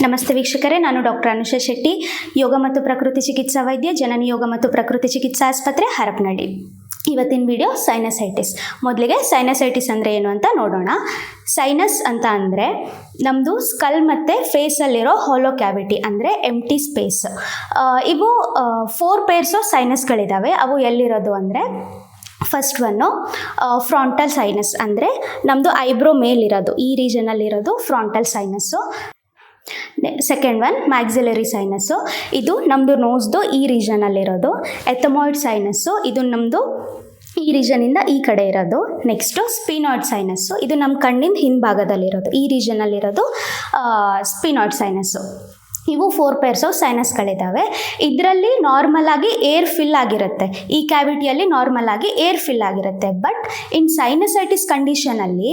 ನಮಸ್ತೆ ವೀಕ್ಷಕರೇ, ನಾನು ಡಾಕ್ಟರ್ ಅನುಷಾ ಶೆಟ್ಟಿ, ಯೋಗ ಮತ್ತು ಪ್ರಕೃತಿ ಚಿಕಿತ್ಸಾ ವೈದ್ಯ, ಜನನಿ ಯೋಗ ಮತ್ತು ಪ್ರಕೃತಿ ಚಿಕಿತ್ಸಾ ಆಸ್ಪತ್ರೆ, ಹರಪನಹಳ್ಳಿ. ಇವತ್ತಿನ ವಿಡಿಯೋ ಸೈನಸೈಟಿಸ್. ಮೊದಲಿಗೆ ಸೈನಸೈಟಿಸ್ ಅಂದರೆ ಏನು ಅಂತ ನೋಡೋಣ. ಸೈನಸ್ ಅಂತ ಅಂದರೆ ನಮ್ಮದು ಸ್ಕಲ್ ಮತ್ತು ಫೇಸಲ್ಲಿರೋ ಹಾಲೋ ಕ್ಯಾವಿಟಿ ಅಂದರೆ ಎಂಟಿ ಸ್ಪೇಸ್. ಇವು 4 ಪೇರ್ಸ್ ಆಫ್ ಸೈನಸ್ಗಳಿದ್ದಾವೆ. ಅವು ಎಲ್ಲಿರೋದು ಅಂದರೆ, ಫಸ್ಟ್ ಒನ್ನು ಫ್ರಾಂಟಲ್ ಸೈನಸ್ ಅಂದರೆ ನಮ್ಮದು ಐಬ್ರೋ ಮೇಲಿರೋದು, ಈ ರೀಜನಲ್ಲಿರೋದು frontal sinus. Second one maxillary sinus, ಇದು ನಮ್ಮದು ನೋಸ್ದು ಈ ರೀಜನಲ್ಲಿರೋದು. ಎಥಮಾಯ್ಡ್ ಸೈನಸ್ಸು, ಇದು ನಮ್ಮದು ಈ ರೀಜನಿಂದ ಈ ಕಡೆ ಇರೋದು. ನೆಕ್ಸ್ಟು ಸ್ಪಿನಾಯ್ಡ್ ಸೈನಸ್ಸು, ಇದು ನಮ್ಮ ಕಣ್ಣಿನ ಹಿಂಭಾಗದಲ್ಲಿರೋದು, ಈ ರೀಜನಲ್ಲಿರೋದು ಸ್ಪಿನಾಯ್ಡ್ ಸೈನಸ್ಸು. ಇವು 4 ಪೇರ್ಸ್ ಆಫ್ ಸೈನಸ್ಗಳಿದ್ದಾವೆ. ಇದರಲ್ಲಿ ನಾರ್ಮಲ್ ಆಗಿ ಏರ್ ಫಿಲ್ ಆಗಿರುತ್ತೆ, ಈ ಕ್ಯಾವಿಟಿಯಲ್ಲಿ ನಾರ್ಮಲ್ ಆಗಿ ಏರ್ ಫಿಲ್ ಆಗಿರುತ್ತೆ. ಬಟ್ ಇನ್ ಸೈನಸೈಟಿಸ್ ಕಂಡೀಷನಲ್ಲಿ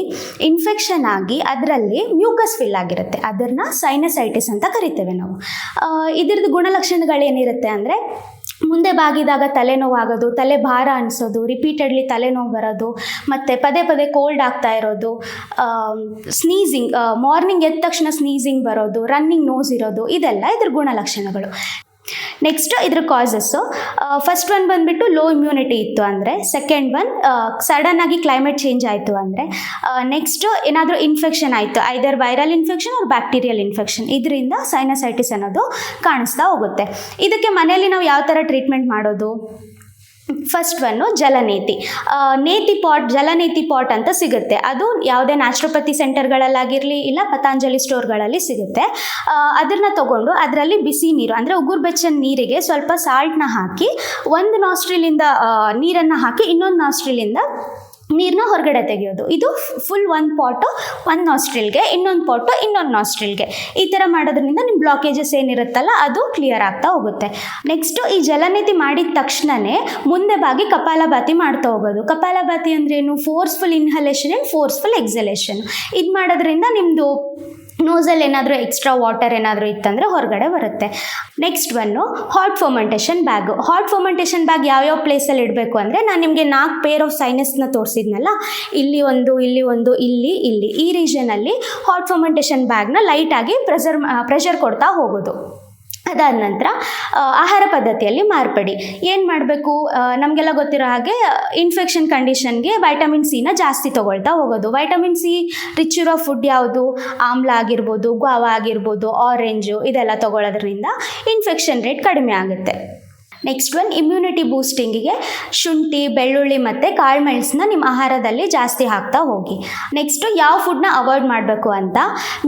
ಇನ್ಫೆಕ್ಷನ್ ಆಗಿ ಅದರಲ್ಲಿ ಮ್ಯೂಕಸ್ ಫಿಲ್ ಆಗಿರುತ್ತೆ, ಅದನ್ನು ಸೈನಸೈಟಿಸ್ ಅಂತ ಕರಿತೇವೆ ನಾವು. ಇದ್ರದ್ದು ಗುಣಲಕ್ಷಣಗಳೇನಿರುತ್ತೆ ಅಂದರೆ, ಮುಂದೆ ಬಾಗಿದಾಗ ತಲೆನೋವಾಗೋದು, ತಲೆ ಭಾರ ಅನಿಸೋದು, ರಿಪೀಟೆಡ್ಲಿ ತಲೆನೋವು ಬರೋದು, ಮತ್ತು ಪದೇ ಪದೇ ಕೋಲ್ಡ್ ಆಗ್ತಾ ಇರೋದು, ಸ್ನೀಸಿಂಗ್, ಮಾರ್ನಿಂಗ್ ಎದ್ದ ತಕ್ಷಣ ಸ್ನೀಸಿಂಗ್ ಬರೋದು, ರನ್ನಿಂಗ್ ನೋಸ್ ಇರೋದು, ಇದೆಲ್ಲ ಇದ್ರ ಗುಣಲಕ್ಷಣಗಳು. ನೆಕ್ಸ್ಟು ಇದ್ರ ಕಾಸಸ್ಸು, ಫಸ್ಟ್ ಒನ್ ಬಂದುಬಿಟ್ಟು ಲೋ ಇಮ್ಯುನಿಟಿ ಇತ್ತು ಅಂದರೆ, ಸೆಕೆಂಡ್ ಒನ್ ಸಡನ್ನಾಗಿ ಕ್ಲೈಮೇಟ್ ಚೇಂಜ್ ಆಯಿತು ಅಂದರೆ, ನೆಕ್ಸ್ಟು ಏನಾದರೂ ಇನ್ಫೆಕ್ಷನ್ ಆಯಿತು, either viral infection or bacterial infection, ಇದರಿಂದ ಸೈನಸೈಟಿಸ್ ಅನ್ನೋದು ಕಾಣಿಸ್ತಾ ಹೋಗುತ್ತೆ. ಇದಕ್ಕೆ ಮನೆಯಲ್ಲಿ ನಾವು ಯಾವ ಥರ ಟ್ರೀಟ್ಮೆಂಟ್ ಮಾಡೋದು? ಫಸ್ಟ್ ಒನ್ನು ಜಲನೇತಿ. ಜಲನೇತಿ ಪಾಟ್ ಅಂತ ಸಿಗುತ್ತೆ. ಅದು ಯಾವುದೇ ನ್ಯಾಚುರೋಪತಿ ಸೆಂಟರ್ಗಳಲ್ಲಾಗಿರಲಿ ಇಲ್ಲ ಪತಾಂಜಲಿ ಸ್ಟೋರ್ಗಳಲ್ಲಿ ಸಿಗುತ್ತೆ. ಅದನ್ನು ತೊಗೊಂಡು ಅದರಲ್ಲಿ ಬಿಸಿ ನೀರು ಅಂದರೆ ಉಗುರು ಬೆಚ್ಚನ ನೀರಿಗೆ ಸ್ವಲ್ಪ ಸಾಲ್ಟ್ನ ಹಾಕಿ, ಒಂದು ನಾಸ್ಟ್ರಿಲಿಂದ ನೀರನ್ನು ಹಾಕಿ ಇನ್ನೊಂದು ನಾಸ್ಟ್ರಿಲಿಂದ ನೀರನ್ನ ಹೊರಗಡೆ ತೆಗೆಯೋದು. ಇದು ಫುಲ್ ಒಂದು ಪಾಟು ಒಂದು ನಾಸ್ಟ್ರಿಲ್ಗೆ, ಇನ್ನೊಂದು ಪಾಟು ಇನ್ನೊಂದು ನಾಸ್ಟ್ರಿಲ್ಗೆ. ಈ ಥರ ಮಾಡೋದ್ರಿಂದ ನಿಮ್ಮ ಬ್ಲಾಕೇಜಸ್ ಏನಿರುತ್ತಲ್ಲ ಅದು ಕ್ಲಿಯರ್ ಆಗ್ತಾ ಹೋಗುತ್ತೆ. ನೆಕ್ಸ್ಟು ಈ ಜಲನೇತಿ ಮಾಡಿದ ತಕ್ಷಣವೇ ಮುಂದೆ ಬಾಗಿ ಕಪಾಲಭಾತಿ ಮಾಡ್ತಾ ಹೋಗೋದು. ಕಪಾಲಭಾತಿ ಅಂದ್ರೇನು? Forceful inhalation and forceful ಎಕ್ಸಲೇಷನ್. ಇದು ಮಾಡೋದ್ರಿಂದ ನಿಮ್ಮದು ನೋಸಲ್ಲಿ ಏನಾದರೂ ಎಕ್ಸ್ಟ್ರಾ ವಾಟರ್ ಏನಾದರೂ ಇತ್ತಂದರೆ ಹೊರಗಡೆ ಬರುತ್ತೆ. Next one hot fermentation bag. Hot fermentation bag ಯಾವ್ಯಾವ ಪ್ಲೇಸಲ್ಲಿ ಇಡಬೇಕು ಅಂದರೆ, ನಾನು ನಿಮಗೆ 4 ಪೇರ್ ಆಫ್ ಸೈನಸ್ನ ತೋರಿಸಿದ್ನಲ್ಲ, ಇಲ್ಲಿ ಒಂದು, ಇಲ್ಲಿ ಈ ರೀಜನಲ್ಲಿ ಹಾಟ್ ಫರ್ಮೆಂಟೇಷನ್ ಬ್ಯಾಗ್ನ ಲೈಟಾಗಿ ಪ್ರೆಷರ್ ಕೊಡ್ತಾ ಹೋಗೋದು. ಅದಾದ ನಂತರ ಆಹಾರ ಪದ್ಧತಿಯಲ್ಲಿ ಮಾರ್ಪಡಿ. ಏನು ಮಾಡಬೇಕು? ನಮಗೆಲ್ಲ ಗೊತ್ತಿರೋ ಹಾಗೆ ಇನ್ಫೆಕ್ಷನ್ ಕಂಡೀಷನ್ಗೆ ವೈಟಮಿನ್ ಸಿನ ಜಾಸ್ತಿ ತೊಗೊಳ್ತಾ ಹೋಗೋದು. ವೈಟಮಿನ್ ಸಿ ರಿಚ್ ಇರೋ ಫುಡ್ ಯಾವುದು? ಆಮ್ಲ ಆಗಿರ್ಬೋದು, ಗ್ವಾವ ಆಗಿರ್ಬೋದು, ಆರೆಂಜು, ಇದೆಲ್ಲ ತೊಗೊಳ್ಳೋದ್ರಿಂದ ಇನ್ಫೆಕ್ಷನ್ ರೇಟ್ ಕಡಿಮೆ ಆಗುತ್ತೆ. ನೆಕ್ಸ್ಟ್ ಒನ್ ಇಮ್ಯುನಿಟಿ ಬೂಸ್ಟಿಂಗಿಗೆ ಶುಂಠಿ, ಬೆಳ್ಳುಳ್ಳಿ ಮತ್ತು ಕಾಳುಮೆಣಸನ್ನ ನಿಮ್ಮ ಆಹಾರದಲ್ಲಿ ಜಾಸ್ತಿ ಹಾಕ್ತಾ ಹೋಗಿ. ನೆಕ್ಸ್ಟು ಯಾವ ಫುಡ್ನ ಅವಾಯ್ಡ್ ಮಾಡಬೇಕು ಅಂತ,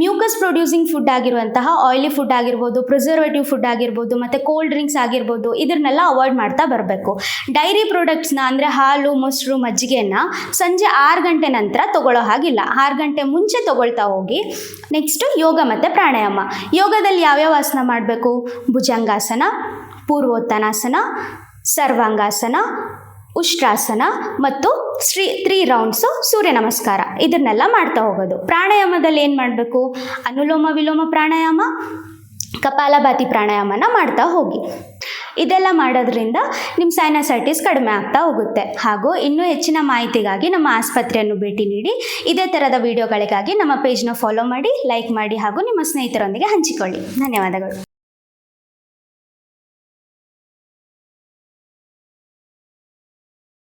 ಮ್ಯೂಕಸ್ ಪ್ರೊಡ್ಯೂಸಿಂಗ್ ಫುಡ್ ಆಗಿರುವಂತಹ ಆಯಿಲಿ ಫುಡ್ ಆಗಿರ್ಬೋದು, ಪ್ರಿಸರ್ವೇಟಿವ್ ಫುಡ್ ಆಗಿರ್ಬೋದು, ಮತ್ತು ಕೋಲ್ಡ್ ಡ್ರಿಂಕ್ಸ್ ಆಗಿರ್ಬೋದು, ಇದನ್ನೆಲ್ಲ ಅವಾಯ್ಡ್ ಮಾಡ್ತಾ ಬರಬೇಕು. ಡೈರಿ ಪ್ರಾಡಕ್ಟ್ಸ್ನ ಅಂದರೆ ಹಾಲು, ಮೊಸರು, ಮಜ್ಜಿಗೆನ ಸಂಜೆ 6 ಗಂಟೆ ನಂತರ ತೊಗೊಳ್ಳೋ ಹಾಗಿಲ್ಲ, 6 ಗಂಟೆ ಮುಂಚೆ ತೊಗೊಳ್ತಾ ಹೋಗಿ. ನೆಕ್ಸ್ಟು ಯೋಗ ಮತ್ತು ಪ್ರಾಣಾಯಾಮ. ಯೋಗದಲ್ಲಿ ಯಾವ್ಯಾವ ಆಸನ ಮಾಡಬೇಕು? ಭುಜಂಗಾಸನ, ಪೂರ್ವೋತ್ತನಾಸನ, ಸರ್ವಾಂಗಾಸನ, ಉಷ್ಟ್ರಾಸನ ಮತ್ತು 3 ರೌಂಡ್ಸು ಸೂರ್ಯ ನಮಸ್ಕಾರ, ಇದನ್ನೆಲ್ಲ ಮಾಡ್ತಾ ಹೋಗೋದು. ಪ್ರಾಣಾಯಾಮದಲ್ಲಿ ಏನು ಮಾಡಬೇಕು? ಅನುಲೋಮ ವಿಲೋಮ ಪ್ರಾಣಾಯಾಮ, ಕಪಾಲಭಾತಿ ಪ್ರಾಣಾಯಾಮನ ಮಾಡ್ತಾ ಹೋಗಿ. ಇದೆಲ್ಲ ಮಾಡೋದ್ರಿಂದ ನಿಮ್ಮ ಸೈನಸೈಟಿಸ್ ಕಡಿಮೆ ಆಗ್ತಾ ಹೋಗುತ್ತೆ. ಹಾಗೂ ಇನ್ನೂ ಹೆಚ್ಚಿನ ಮಾಹಿತಿಗಾಗಿ ನಮ್ಮ ಆಸ್ಪತ್ರೆಯನ್ನು ಭೇಟಿ ನೀಡಿ. ಇದೇ ಥರದ ವಿಡಿಯೋಗಳಿಗಾಗಿ ನಮ್ಮ ಪೇಜ್ನ ಫಾಲೋ ಮಾಡಿ, ಲೈಕ್ ಮಾಡಿ ಹಾಗೂ ನಿಮ್ಮ ಸ್ನೇಹಿತರೊಂದಿಗೆ ಹಂಚಿಕೊಳ್ಳಿ. ಧನ್ಯವಾದಗಳು.